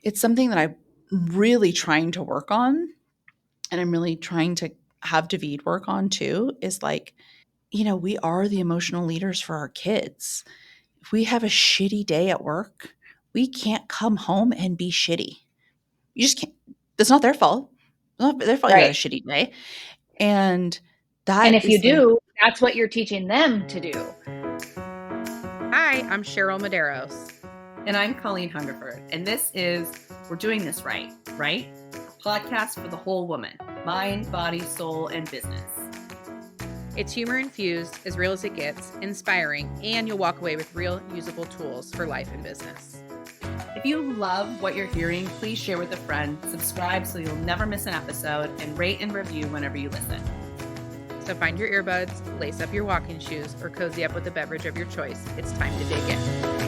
it's something that I'm really trying to work on, and I'm really trying to have David work on too, is like, we are the emotional leaders for our kids. If we have a shitty day at work, we can't come home and be shitty. You just can't. That's not their fault. It's not their fault you had a Right. shitty day. And And that if you is like, do, that's what you're teaching them to do. Hi, I'm Cheryl Medeiros. And I'm Colleen Hungerford. And this is We're Doing This Right, right? Podcast for the whole woman, mind, body, soul, and business. It's humor infused, as real as it gets, inspiring, and you'll walk away with real usable tools for life and business. If you love what you're hearing, please share with a friend, subscribe so you'll never miss an episode, and rate and review whenever you listen. So find your earbuds, lace up your walking shoes, or cozy up with a beverage of your choice. It's time to dig in.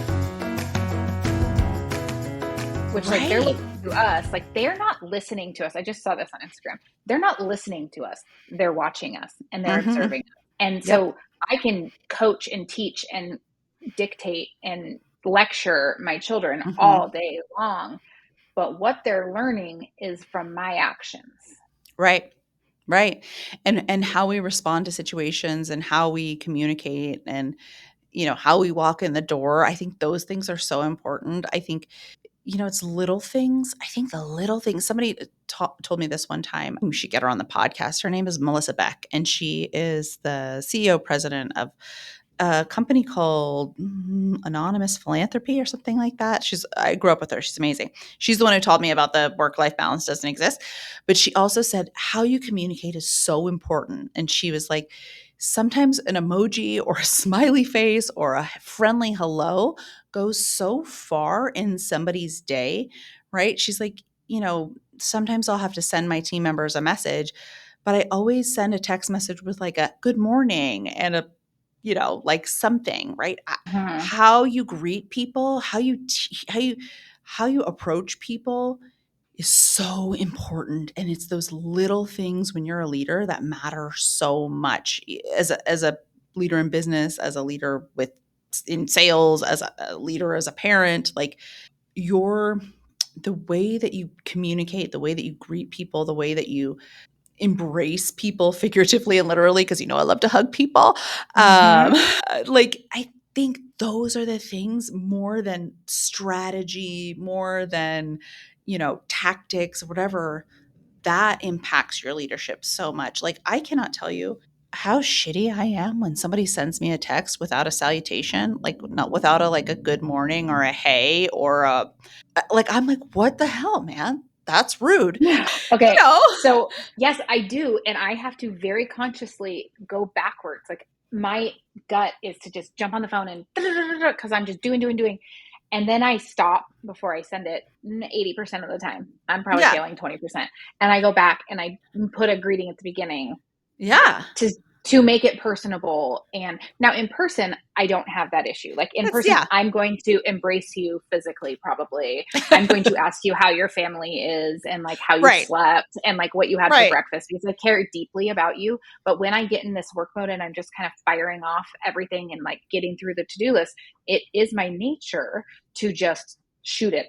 Which, like, they're listening to us. Like, they're not listening to us. I just saw this on Instagram. They're not listening to us. They're watching us, and they're observing us. And so I can coach and teach and dictate and lecture my children all day long. But what they're learning is from my actions. Right. Right. And how we respond to situations and how we communicate and, how we walk in the door. I think those things are so important. I think, it's little things. I think the little things, somebody told me this one time, we should get her on the podcast. Her name is Melissa Beck, and she is the CEO president of a company called Anonymous Philanthropy or something like that. I grew up with her. She's amazing. She's the one who taught me about the work-life balance doesn't exist. But she also said how you communicate is so important. And she was like, sometimes an emoji or a smiley face or a friendly hello goes so far in somebody's day, right? She's like, sometimes I'll have to send my team members a message, but I always send a text message with like a good morning and a like something, right? How you greet people, how you approach people is so important. And it's those little things when you're a leader that matter so much as a leader in business, as a leader in sales, as a leader, as a parent, like the way that you communicate, the way that you greet people, the way that you embrace people figuratively and literally, because I love to hug people. Like, I think those are the things more than strategy, more than, tactics, whatever, that impacts your leadership so much. Like, I cannot tell you how shitty I am when somebody sends me a text without a salutation, like not without a good morning or a hey or I'm like, what the hell, man? That's rude. Okay. So yes, I do. And I have to very consciously go backwards. Like, my gut is to just jump on the phone and because I'm just doing. And then I stop before I send it 80% of the time. I'm probably failing 20%. And I go back and I put a greeting at the beginning. Yeah. To make it personable. And now in person, I don't have that issue. Like in person, I'm going to embrace you physically, probably. I'm going to ask you how your family is and like how you slept and like what you had for breakfast, because I care deeply about you. But when I get in this work mode and I'm just kind of firing off everything and like getting through the to-do list, it is my nature to just shoot it.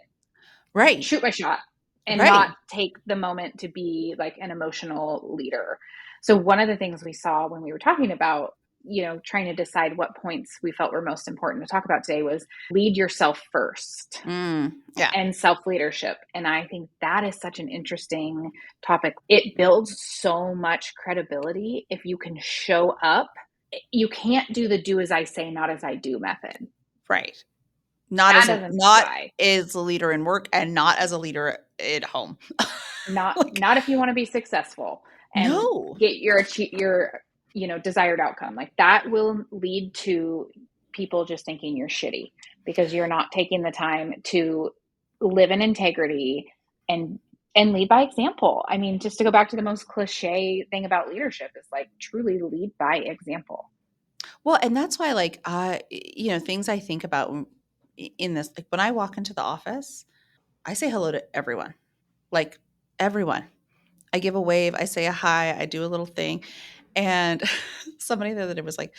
Right. Shoot my shot and not take the moment to be like an emotional leader. So one of the things we saw when we were talking about, trying to decide what points we felt were most important to talk about today was lead yourself first and self-leadership. And I think that is such an interesting topic. It builds so much credibility if you can show up. You can't do the do as I say, not as I do method. Right. Not as a leader in work and not as a leader at home. Not if you want to be successful and get your desired outcome. Like, that will lead to people just thinking you're shitty because you're not taking the time to live in integrity and lead by example. I mean, just to go back to the most cliche thing about leadership is like truly lead by example. Well, and that's why things I think about in this, like when I walk into the office, I say hello to everyone, like everyone. I give a wave, I say a hi, I do a little thing. And somebody the other day was like,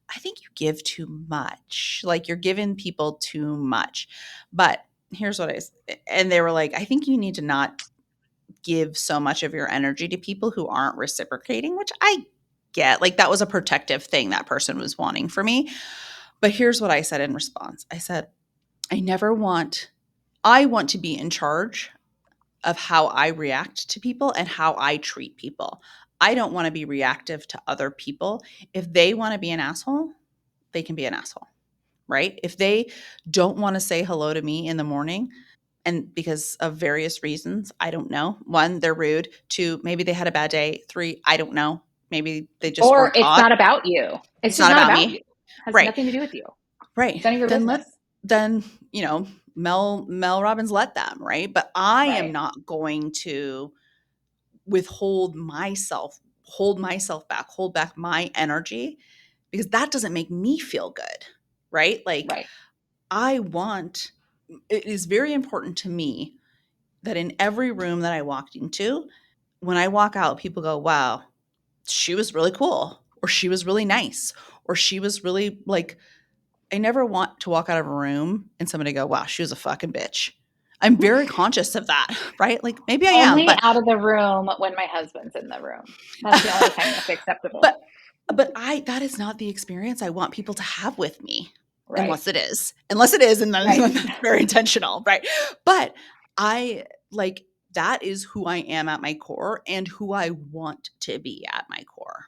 I think you give too much. Like, you're giving people too much. But here's what and they were like, I think you need to not give so much of your energy to people who aren't reciprocating, which I get. Like, that was a protective thing that person was wanting for me. But here's what I said in response. I said, I want to be in charge of how I react to people and how I treat people. I don't want to be reactive to other people. If they want to be an asshole, they can be an asshole, right? If they don't want to say hello to me in the morning, and because of various reasons, I don't know. One, they're rude. Two, maybe they had a bad day. Three, I don't know. Maybe they just Or weren't it's taught. not about you. It's It's just not not about about me. you. It has Right. nothing to do with you. Right. It's none of your Then business. Mel Robbins, let them, right? But I am Right. not going to hold myself back, hold back my energy, because that doesn't make me feel good, right? Like, Right. it is very important to me that in every room that I walked into, when I walk out, people go, wow, she was really cool, or she was really nice, or she was really like, I never want to walk out of a room and somebody go, wow, she was a fucking bitch. I'm very conscious of that, right? Like, maybe I am, Only out of the room when my husband's in the room. That's the only time that's acceptable. but that is not the experience I want people to have with me. Right. Unless it is, and then Right. that's very intentional, right? But I like, that is who I am at my core and who I want to be at my core.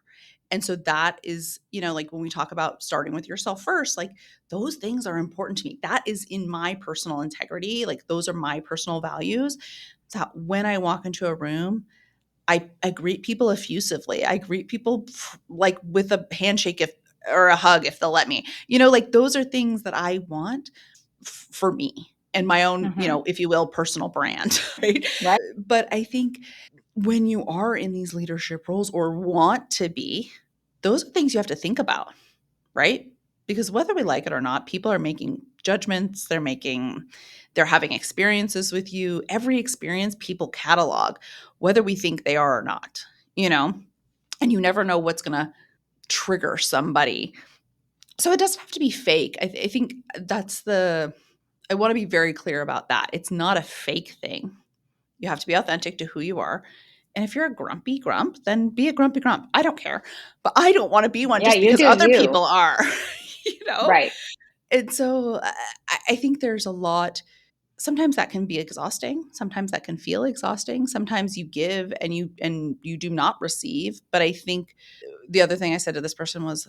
And so that is, like, when we talk about starting with yourself first, like, those things are important to me. That is in my personal integrity. Like, those are my personal values. So when I walk into a room, I greet people effusively. I greet people like with a handshake or a hug if they'll let me. Like, those are things that I want for me and my own, Mm-hmm. if you will, personal brand, right? Right. But I think when you are in these leadership roles or want to be, those are things you have to think about, right? Because whether we like it or not, people are making judgments, they're having experiences with you. Every experience people catalog, whether we think they are or not, you know? And you never know what's going to trigger somebody. So it doesn't have to be fake. I think I want to be very clear about that. It's not a fake thing. You have to be authentic to who you are. And if you're a grumpy grump, then be a grumpy grump. I don't care. But I don't want to be one Yeah, just you because do other you. people are, you know? Right. And so I think there's a lot. Sometimes that can be exhausting. Sometimes that can feel exhausting. Sometimes you give and you do not receive. But I think the other thing I said to this person was,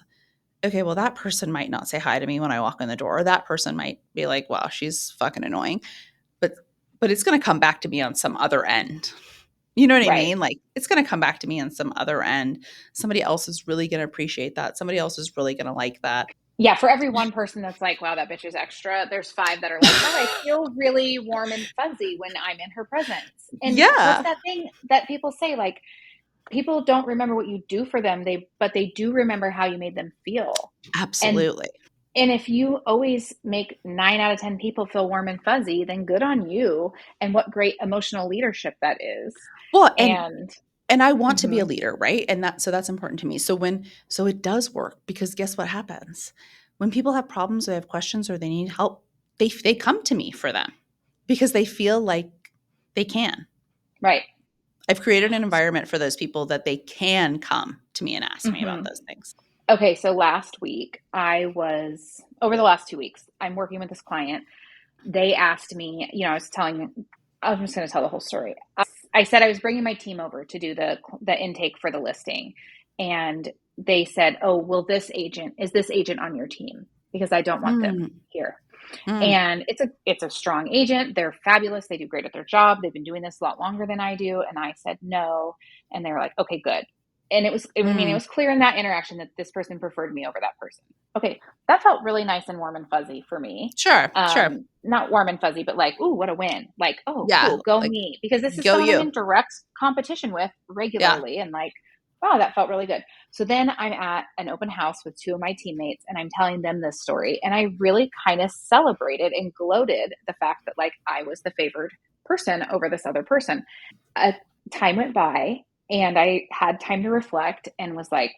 okay, well, that person might not say hi to me when I walk in the door. That person might be like, wow, she's fucking annoying. But it's going to come back to me on some other end. You know what I Right. mean? Like, it's going to come back to me on some other end. Somebody else is really going to appreciate that. Somebody else is really going to like that. Yeah, for every one person that's like, wow, that bitch is extra, there's 5 that are like, wow, I feel really warm and fuzzy when I'm in her presence. And what's Yeah, that thing that people say? Like, people don't remember what you do for them, but they do remember how you made them feel. And absolutely. and if you always make 9 out of 10 people feel warm and fuzzy, then good on you. And what great emotional leadership that is. Well, And and I want to be a mhm, leader, right? And that's important to me. So it does work, because guess what happens? When people have problems, or they have questions, or they need help, they come to me for them because they feel like they can. right. I've created an environment for those people that they can come to me and ask me about Hmm. those things. Okay, so last week, over the last 2 weeks, I'm working with this client. They asked me, I'm just going to tell the whole story. I said I was bringing my team over to do the intake for the listing. And they said, oh, is this agent on your team? Because I don't want them Mm, here. mm, And it's a strong agent. They're fabulous. They do great at their job. They've been doing this a lot longer than I do. And I said no. And they were like, okay, good. And it mm. was clear in that interaction that this person preferred me over that person. Okay, that felt really nice and warm and fuzzy for me. Sure, sure. Not warm and fuzzy, but like, ooh, what a win. Like, oh, Yeah, cool, go like, me. Because this is go someone I'm you. in direct competition with Yeah. regularly. And like, wow, that felt really good. So then I'm at an open house with 2 of my teammates and I'm telling them this story. And I really kind of celebrated and gloated the fact that like I was the favored person over this other person. A time went by and I had time to reflect and was like,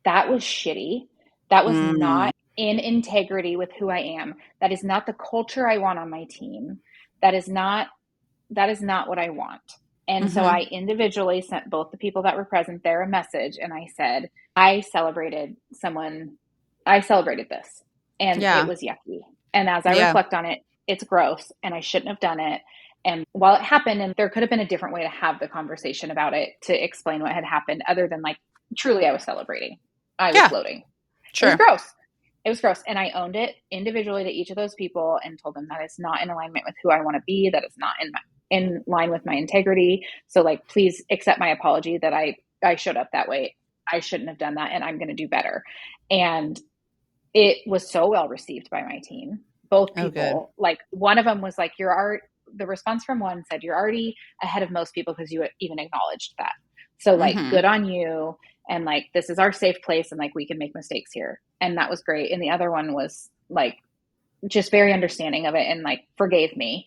that was shitty. That was Mm, not in integrity with who I am. That is not the culture I want on my team. that is not what I want. And so I individually sent both the people that were present there a message, and I said, I celebrated this, and it Yeah. was yucky. And as I Yeah. reflect on it, it's gross, and I shouldn't have done it. And while it happened, and there could have been a different way to have the conversation about it to explain what had happened, other than like, truly, I was celebrating. I was Yeah. floating. It was Sure. gross. It was gross. And I owned it individually to each of those people and told them that is not in alignment with who I want to be. That is not in line with my integrity. So like, please accept my apology that I showed up that way. I shouldn't have done that, and I'm going to do better. And it was so well received by my team. Both Oh, good. people, like one of them was like, the response from one said, you're already ahead of most people because you even acknowledged that. So like, good on you. And like, this is our safe place, and like, we can make mistakes here. And that was great. And the other one was like, just very understanding of it and like forgave me,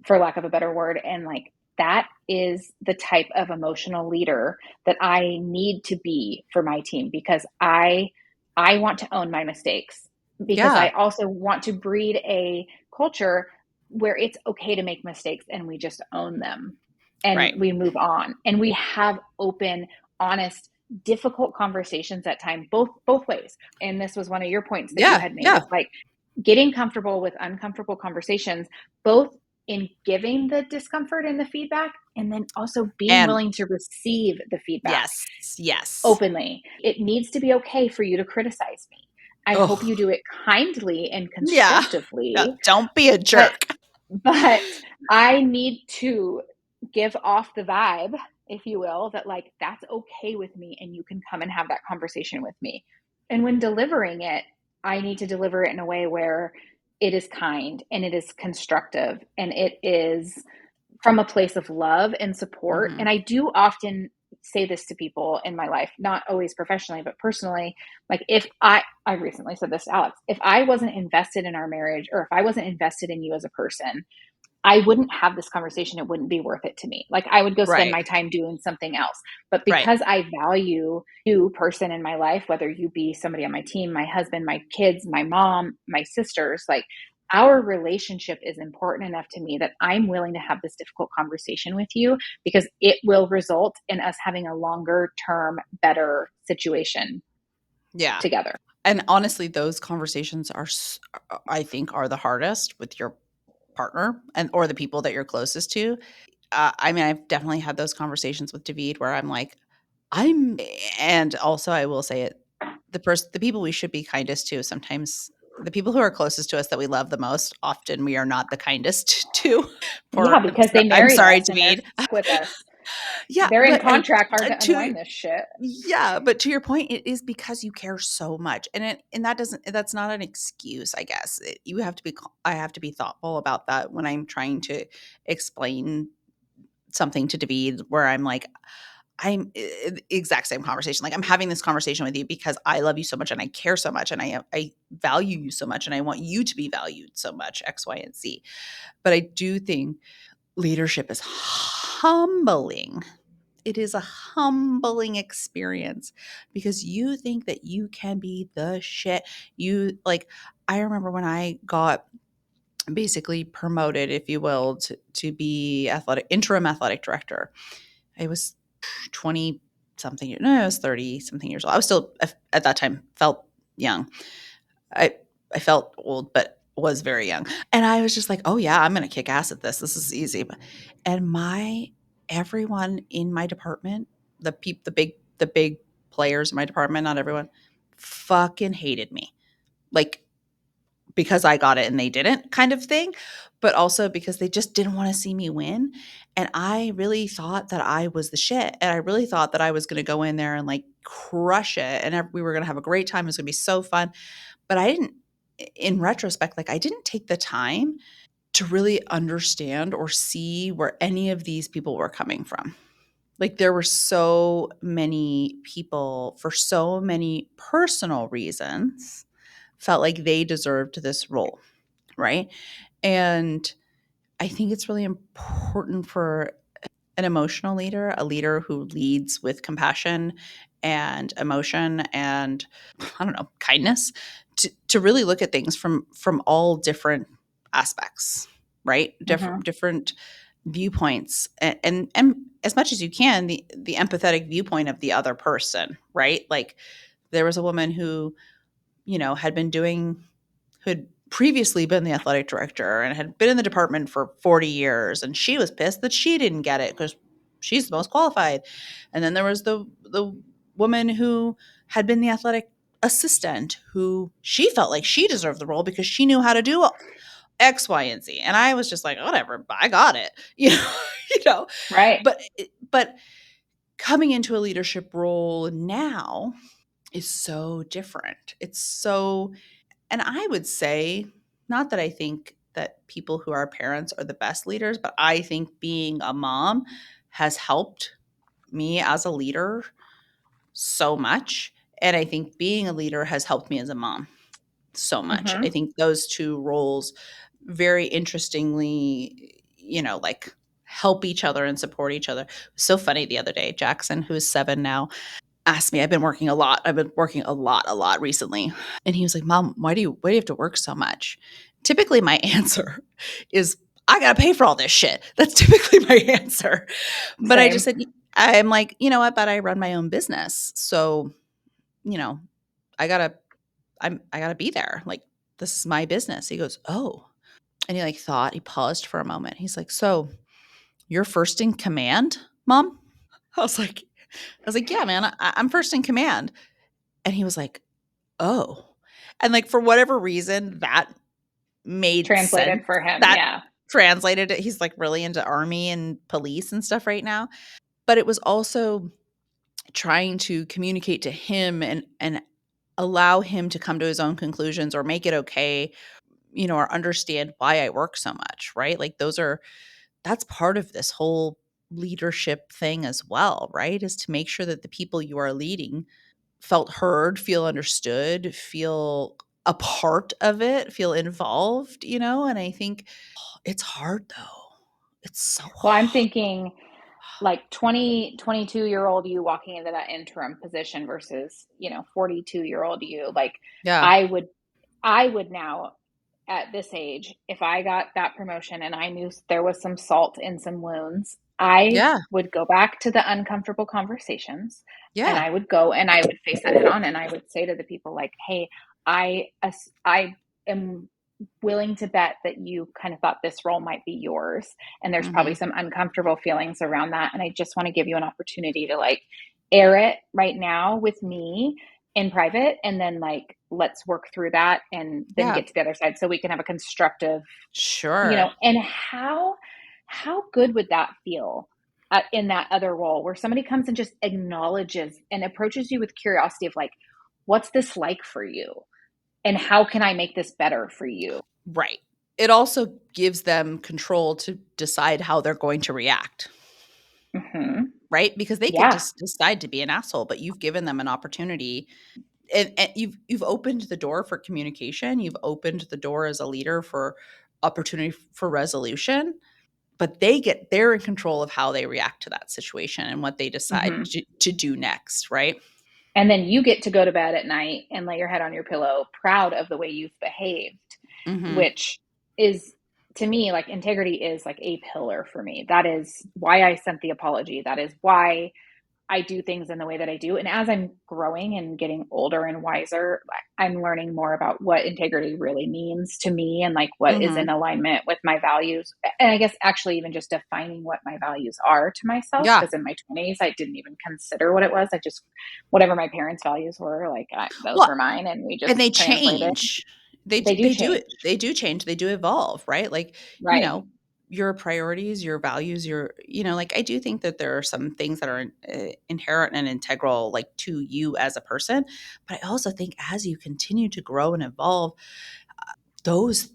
for lack of a better word. And like, that is the type of emotional leader that I need to be for my team, because I want to own my mistakes, because I also want to breed a culture where it's okay to make mistakes and we just own them and we move on and we have open, honest, difficult conversations at times, both ways. And this was one of your points that you had made. It's like getting comfortable with uncomfortable conversations, both in giving the discomfort and the feedback, and then also being willing to receive the feedback. Yes. Openly. It needs to be okay for you to criticize me. I hope you do it kindly and constructively. Yeah. Don't be a jerk. But I need to give off the vibe, if you will, that like, that's okay with me and you can come and have that conversation with me. And when delivering it, I need to deliver it in a way where it is kind and it is constructive and it is from a place of love and support. And I do often say this to people in my life, not always professionally, but personally. Like, if I recently said this to Alex, if I wasn't invested in our marriage, or if I wasn't invested in you as a person, I wouldn't have this conversation. It wouldn't be worth it to me. Like, I would go spend my time doing something else. But because I value you, person in my life, whether you be somebody on my team, my husband, my kids, my mom, my sisters, like, our relationship is important enough to me that I'm willing to have this difficult conversation with you, because it will result in us having a longer term, better situation together. And honestly, those conversations I think, are the hardest with your partner or the people that you're closest to. I mean, I've definitely had those conversations with David where I'm like, and also I will say it, the people we should be kindest to, sometimes the people who are closest to us that we love the most, often we are not the kindest to. Because they married us and they're stuck with us. They're in contract, hard to unwind this shit. Yeah, but to your point, it is because you care so much, and that's not an excuse, I guess. I have to be thoughtful about that when I'm trying to explain something to David, where I'm like, I'm exact same conversation. Like, I'm having this conversation with you because I love you so much and I care so much and I value you so much and I want you to be valued so much, X, Y, and Z. But I do think leadership is humbling. It is a humbling experience because you think that you can be the shit. I remember when I got basically promoted, if you will, to be interim athletic director. I was 20 something, no, I was 30 something years old. I was still, at that time, felt young. I felt old, but was very young. And I was just like, oh yeah, I'm going to kick ass at this. This is easy. And everyone in my department, the big players in my department, not everyone, fucking hated me. Like, because I got it and they didn't, kind of thing, but also because they just didn't want to see me win. And I really thought that I was the shit. And I really thought that I was going to go in there and like crush it. And we were going to have a great time. It was going to be so fun. But I didn't, in retrospect, like, I didn't take the time to really understand or see where any of these people were coming from. Like, there were so many people, for so many personal reasons, felt like they deserved this role, right? And I think it's really important for an emotional leader, a leader who leads with compassion and emotion and, I don't know, kindness, to really look at things from all different aspects. right? Mm-hmm. Different viewpoints, and as much as you can, the empathetic viewpoint of the other person, right? Like there was a woman who, who had previously been the athletic director and had been in the department for 40 years, and she was pissed that she didn't get it because she's the most qualified. And then there was the woman who had been the athletic assistant, who she felt like she deserved the role because she knew how to do X, Y, and Z. And I was just like, whatever, I got it. You know. Right. But coming into a leadership role now is so different. It's so, and I would say, not that I think that people who are parents are the best leaders, but I think being a mom has helped me as a leader so much. And I think being a leader has helped me as a mom so much. I Mm-hmm. think those two roles very interestingly, like help each other and support each other. It was so funny the other day, Jackson, who is 7 now, asked me, I've been working a lot. I've been working a lot recently. And he was like, Mom, why do you have to work so much? Typically my answer is, I got to pay for all this shit. That's typically my answer. But I just Same. said, I'm like, you know what, but I run my own business. So, you know, I gotta, I gotta be there. Like, this is my business. He goes, oh. And he like thought, he paused for a moment. He's like, so you're first in command, Mom? I was like, yeah, man, I'm first in command. And he was like, oh. And like for whatever reason, that made sense. Translated for him. That Yeah. translated it. He's like really into army and police and stuff right now. But it was also trying to communicate to him and allow him to come to his own conclusions or make it okay, or understand why I work so much, right? Like that's part of this whole leadership thing as well, right? Is to make sure that the people you are leading felt heard, feel understood, feel a part of it, feel involved, and I think it's hard though. It's so Well, I'm hard. thinking like 22-year-old you walking into that interim position versus, 42-year-old you. Like Yeah. I would I would now at this age, if I got that promotion and I knew there was some salt in some wounds, I Yeah. would go back to the uncomfortable conversations and Yeah. I would go and I would face that head on and I would say to the people like, hey, I am willing to bet that you kind of thought this role might be yours. And there's probably Mhm. some uncomfortable feelings around that. And I just want to give you an opportunity to like air it right now with me in private. And then like, let's work through that and then Yeah. get to the other side so we can have a constructive, Sure. and how good would that feel in that other role where somebody comes and just acknowledges and approaches you with curiosity of like, what's this like for you? And how can I make this better for you? Right. It also gives them control to decide how they're going to react, Mm-hmm. right? Because they could Yeah. just decide to be an asshole, but you've given them an opportunity, and you've opened the door for communication. You've opened the door as a leader for opportunity for resolution, but they're in control of how they react to that situation and what they decide Mm-hmm. to do next, right? And then you get to go to bed at night and lay your head on your pillow, proud of the way you've behaved, Mhm. which is to me like integrity is like a pillar for me. That is why I sent the apology. That is why I do things in the way that I do. And as I'm growing and getting older and wiser, I'm learning more about what integrity really means to me and like what is in Mhm. alignment with my values. And I guess actually even just defining what my values are to myself, Yeah. because in my 20s, I didn't even consider what it was. I just, whatever my parents' values were, like those Well, were mine. And we and just they translated. change. They do They do change. it. They do change. They do evolve, right? Like, you Right. know, your priorities, your values, like I do think that there are some things that are inherent and integral, like to you as a person. But I also think as you continue to grow and evolve, those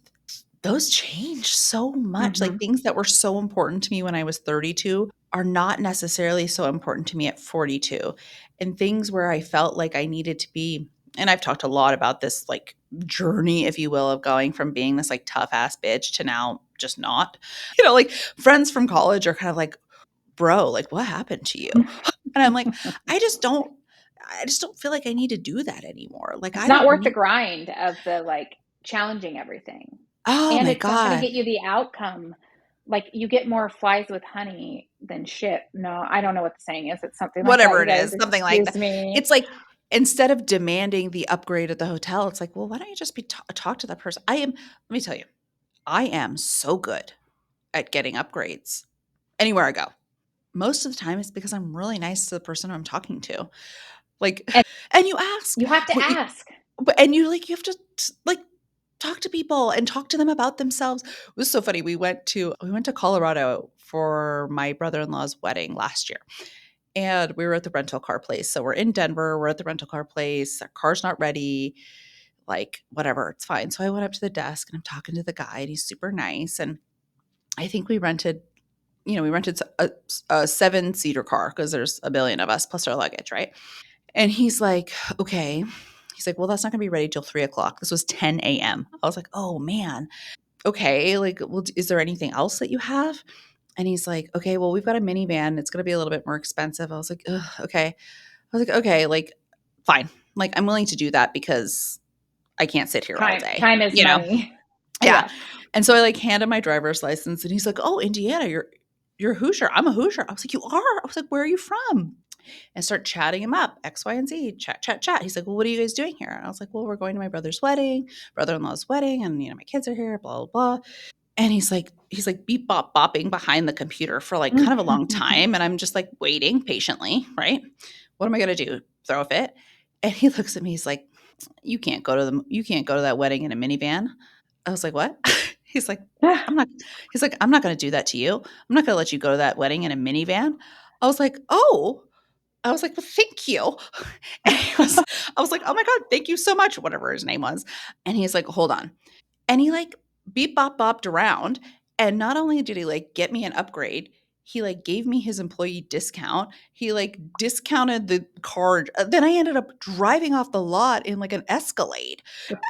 those change so much. Like Mm-hmm. things that were so important to me when I was 32 are not necessarily so important to me at 42. And things where I felt like I needed to be, and I've talked a lot about this like journey, if you will, of going from being this like tough ass bitch to now just not. Like friends from college are kind of like, bro, like what happened to you? And I'm like, I just don't feel like I need to do that anymore. Like It's I not don't worth the need grind of the like challenging everything. Oh And my it's not going to God. get you the outcome. Like, you get more flies with honey than shit. No, I don't know what the saying is. It's something like that, Whatever you it guys. is, something like Excuse that. me. It's like, instead of demanding the upgrade at the hotel, it's like, well, why don't you just talk to that person? Let me tell you, I am so good at getting upgrades anywhere I go. Most of the time it's because I'm really nice to the person I'm talking to. Like, And and you ask, you have to what you, ask. and you have to like talk to people and talk to them about themselves. It was so funny. We went to Colorado for my brother-in-law's wedding last year. And we were at the rental car place. So we're in Denver, we're at the rental car place. Our car's not ready. Like, whatever, it's fine. So I went up to the desk and I'm talking to the guy and he's super nice. And I think we rented a 7-seater car because there's a billion of us plus our luggage, right? And he's like, okay. He's like, well, that's not going to be ready till 3 o'clock. This was 10 a.m. I was like, oh man. Okay. Like, well, is there anything else that you have? And he's like, okay, well, we've got a minivan. It's going to be a little bit more expensive. I was like, ugh, okay. I was like, okay, like, fine. Like, I'm willing to do that because I can't sit here all day, Time is you know? money. Yeah. Yes. And so I like handed my driver's license and he's like, oh, Indiana, you're a Hoosier. I'm a Hoosier. I was like, you are? I was like, where are you from? And start chatting him up, X, Y, and Z, chat, chat, chat. He's like, well, what are you guys doing here? And I was like, well, we're going to my brother-in-law's wedding, and my kids are here, blah, blah, blah. And he's like beep bop bopping behind the computer for like kind of a long time. And I'm just like waiting patiently, right? What am I gonna do? Throw a fit? And he looks at me, he's like, you can't go to that wedding in a minivan. I was like, what? He's like, I'm not I'm not gonna do that to you. I'm not gonna let you go to that wedding in a minivan. I was like, oh. I was like, well, thank you. And I was like, oh my God, thank you so much, whatever his name was. And he's like, hold on. And he like beep bop bopped around. And not only did he like get me an upgrade, he like gave me his employee discount. He like discounted the card. Then I ended up driving off the lot in like an Escalade.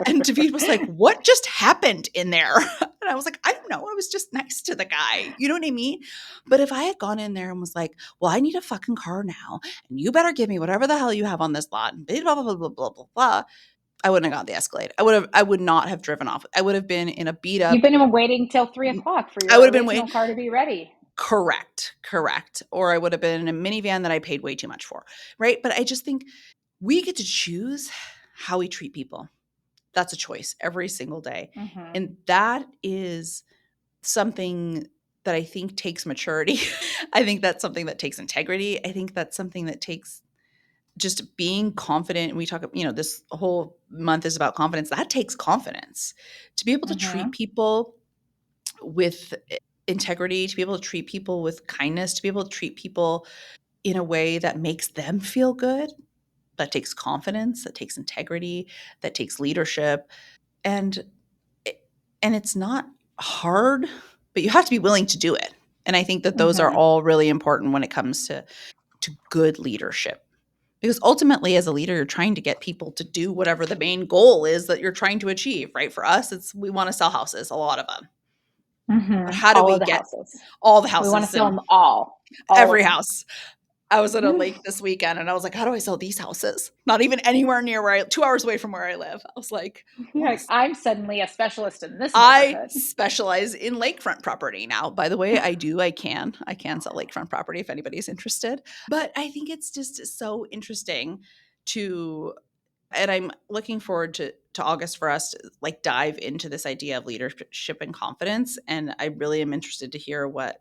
And David was like, what just happened in there? And I was like, I don't know. I was just nice to the guy. You know what I mean? But if I had gone in there and was like, well, I need a fucking car now, and you better give me whatever the hell you have on this lot, and blah, blah, blah, blah, blah, blah, blah, I wouldn't have got the Escalade. I would not have driven off. I would have been in a beat You've up. been waiting till 3 o'clock for I would your have been original way car to be ready. correct. Or I would have been in a minivan that I paid way too much for. Right. But I just think we get to choose how we treat people. That's a choice every single day. Mm-hmm. And that is something that I think takes maturity. I think that's something that takes integrity. I think that's something that takes just being confident. We talk, this whole month is about confidence. That takes confidence to be able to Mm-hmm. treat people with integrity, to be able to treat people with kindness, to be able to treat people in a way that makes them feel good. That takes confidence, that takes integrity, that takes leadership. And it's not hard, but you have to be willing to do it. And I think that those are Mm-hmm. all really important when it comes to good leadership. Because ultimately, as a leader, you're trying to get people to do whatever the main goal is that you're trying to achieve, right? For us, we want to sell houses, a lot of them. But Mm-hmm. how do All we of the get houses. all the We want to houses sell and them all of every them. house? I was at a lake this weekend and I was like, how do I sell these houses? Not even anywhere near 2 hours away from where I live. I was like, You're like, I'm suddenly a specialist in this I neighborhood. specialize in lakefront property now. By the way, I can sell lakefront property if anybody's interested. But I think it's just so interesting to, and I'm looking forward to August for us to like dive into this idea of leadership and confidence. And I really am interested to hear what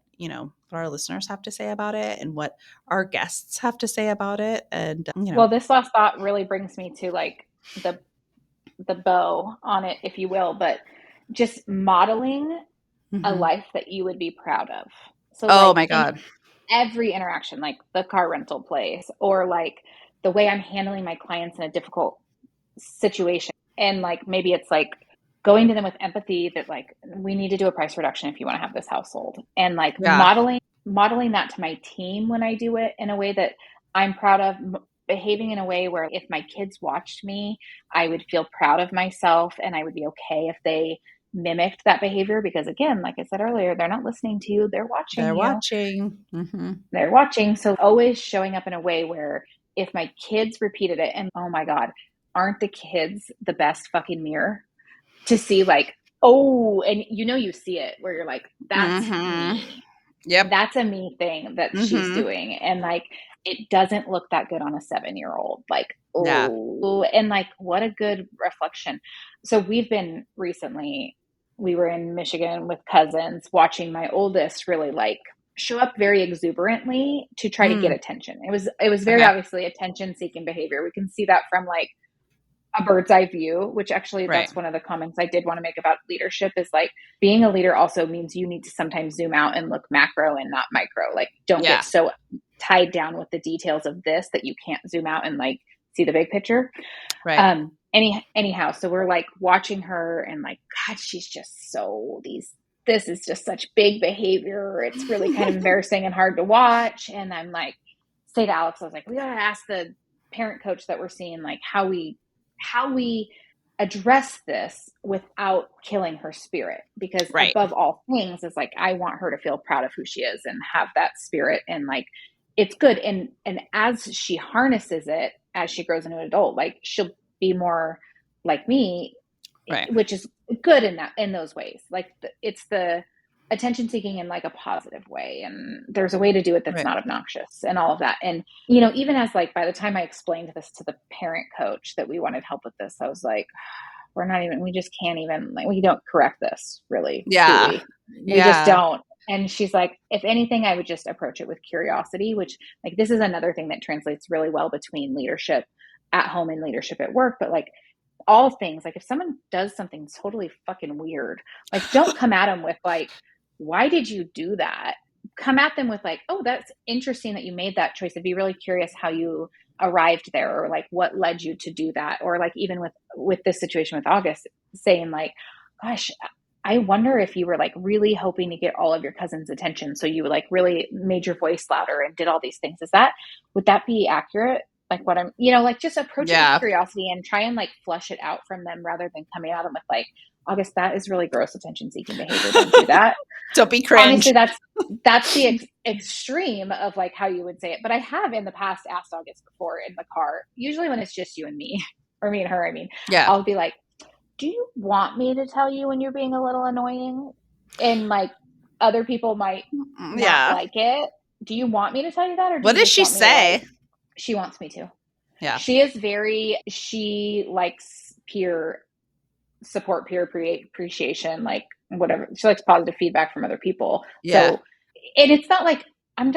our listeners have to say about it and what our guests have to say about it. And Well, this last thought really brings me to like the bow on it, if you will, but just modeling a mhm. life that you would be proud of. So Oh like my in God. every interaction, like the car rental place, or like the way I'm handling my clients in a difficult situation. And like maybe it's like going to them with empathy that like we need to do a price reduction if you want to have this household. And like Yeah. modeling that to my team when I do it in a way that I'm proud of, behaving in a way where if my kids watched me, I would feel proud of myself and I would be okay if they mimicked that behavior because again, like I said earlier, they're not listening to you, they're watching They're you. watching. Hmm. They're watching. So always showing up in a way where if my kids repeated it, and oh my God, aren't the kids the best fucking mirror to see like, Oh, and you see it where you're like, that's Mm-hmm. me. Yep. That's a me thing that she's Mm-hmm. doing. And like, it doesn't look that good on a 7-year-old. Like, Yeah. oh, and like, what a good reflection. So we were in Michigan with cousins watching my oldest really like show up very exuberantly to try to get Mm. attention. It was very Okay. obviously attention seeking behavior. We can see that from like a bird's eye view, which actually Right. that's one of the comments I did want to make about leadership is like being a leader also means you need to sometimes zoom out and look macro and not micro. Like don't Yeah. get so tied down with the details of this that you can't zoom out and like see the big picture. Right. Anyhow, so we're like watching her and like, God, she's just this is just such big behavior. It's really kind of embarrassing and hard to watch. And I'm like, say to Alex, I was like, we gotta ask the parent coach that we're seeing like how we address this without killing her spirit, because Right. above all things is like I want her to feel proud of who she is and have that spirit, and like it's good, and as she harnesses it as she grows into an adult, like she'll be more like me, Right. which is good in those ways, like it's the attention seeking in like a positive way, and there's a way to do it that's Right. not obnoxious and all of that. And even as like by the time I explained this to the parent coach that we wanted help with this, I was like, we just can't even, like, we don't correct this really, do Yeah. we just Yeah. don't. And she's like, if anything, I would just approach it with curiosity, which like this is another thing that translates really well between leadership at home and leadership at work. But like all things, like if someone does something totally fucking weird, like don't come at them with like, why did you do that? Come at them with like, oh, that's interesting that you made that choice. I'd be really curious how you arrived there, or like what led you to do that. Or like even with this situation with August, saying like, gosh, I wonder if you were like really hoping to get all of your cousins' attention, so you like really made your voice louder and did all these things. Would that be accurate? Like what I'm, like just approach it with Yeah. curiosity and try and like flush it out from them, rather than coming at them with like, August, that is really gross attention seeking behavior. Don't do that. Don't be cringe. Obviously that's the extreme of like how you would say it. But I have in the past asked August before in the car, usually when it's just you and me, or me and her, I mean, Yeah. I'll be like, do you want me to tell you when you're being a little annoying? And like other people might not Yeah. like it. Do you want me to tell you that? Or do What you does just she want me to like, say? she wants me to. Yeah. She likes peer support, peer appreciation, like whatever. She likes positive feedback from other people. Yeah. So, and it's not like I'm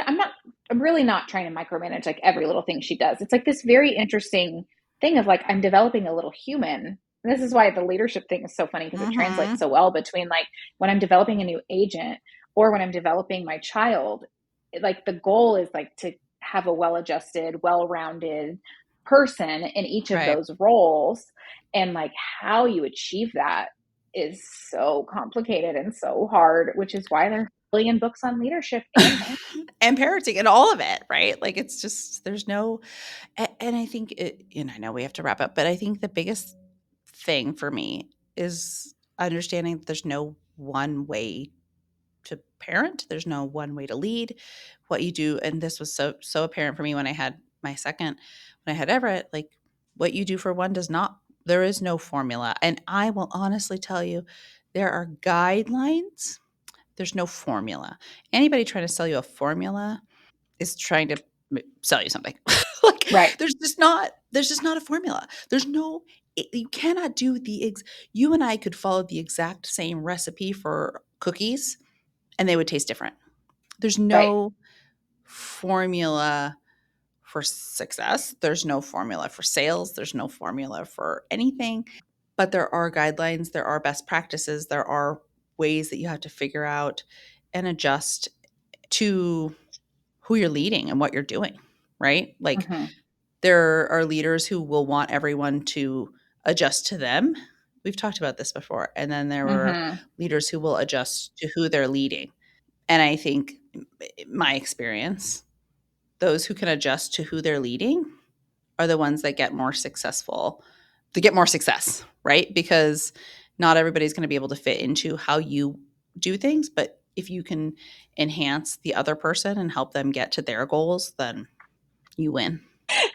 really not trying to micromanage like every little thing she does. It's like this very interesting thing of like, I'm developing a little human. And this is why the leadership thing is so funny, because it Mm-hmm. translates so well between like when I'm developing a new agent or when I'm developing my child. Like the goal is like to have a well-adjusted, well-rounded person in each of Right. those roles. And like how you achieve that is so complicated and so hard, which is why there are a billion books on leadership and And parenting and all of it, right? Like it's just there's no and I think I know we have to wrap up, but I think the biggest thing for me is understanding that there's no one way to parent. There's no one way to lead. What you do, and this was so apparent for me when I had my second, when I had Everett, like what you do for one does not, there is no formula. And I will honestly tell you, there are guidelines. There's no formula. Anybody trying to sell you a formula is trying to sell you something. Like right. there's just not a formula. There's no you cannot do you and I could follow the exact same recipe for cookies and they would taste different. There's Right. no formula for success. There's no formula for sales. There's no formula for anything. But there are guidelines, there are best practices, there are ways that you have to figure out and adjust to who you're leading and what you're doing, right? Like Mm-hmm. there are leaders who will want everyone to adjust to them. We've talked about this before. And then there were Mm-hmm. leaders who will adjust to who they're leading. And I think my experience, those who can adjust to who they're leading are the ones that get more successful. They get more success, right? Because not everybody's going to be able to fit into how you do things, but if you can enhance the other person and help them get to their goals, then you win.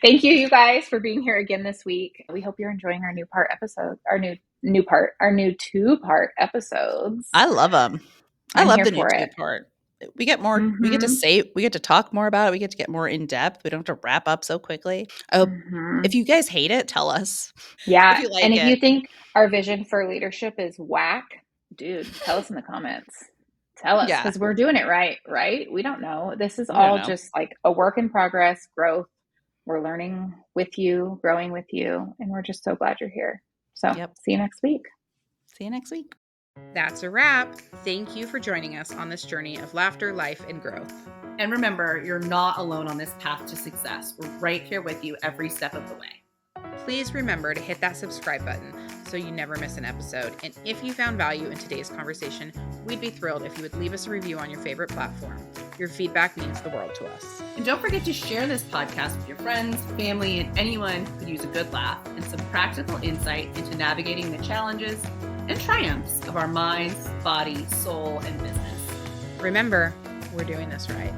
Thank you, you guys, for being here again this week. We hope you're enjoying our new our new 2-part episodes. I love them. I I'm love here the new for it. 2-part. We get more, we get to say, we get to talk more about it. We get to get more in depth. We don't have to wrap up so quickly. Oh, if you guys hate it, tell us. Yeah. If you like And if it. you think our vision for leadership is whack, dude, tell us in the comments. Tell us, Yeah. because we're doing it right? We don't know. This is We don't all know. just like a work in progress, growth. We're learning with you, growing with you, and we're just so glad you're here. So see you next week. See you next week. That's a wrap. Thank you for joining us on this journey of laughter, life, and growth. And remember, you're not alone on this path to success. We're right here with you every step of the way. Please remember to hit that subscribe button so you never miss an episode. And if you found value in today's conversation, we'd be thrilled if you would leave us a review on your favorite platform. Your feedback means the world to us. And don't forget to share this podcast with your friends, family, and anyone who could use a good laugh and some practical insight into navigating the challenges and triumphs of our minds, body, soul, and business. Remember, we're doing this right.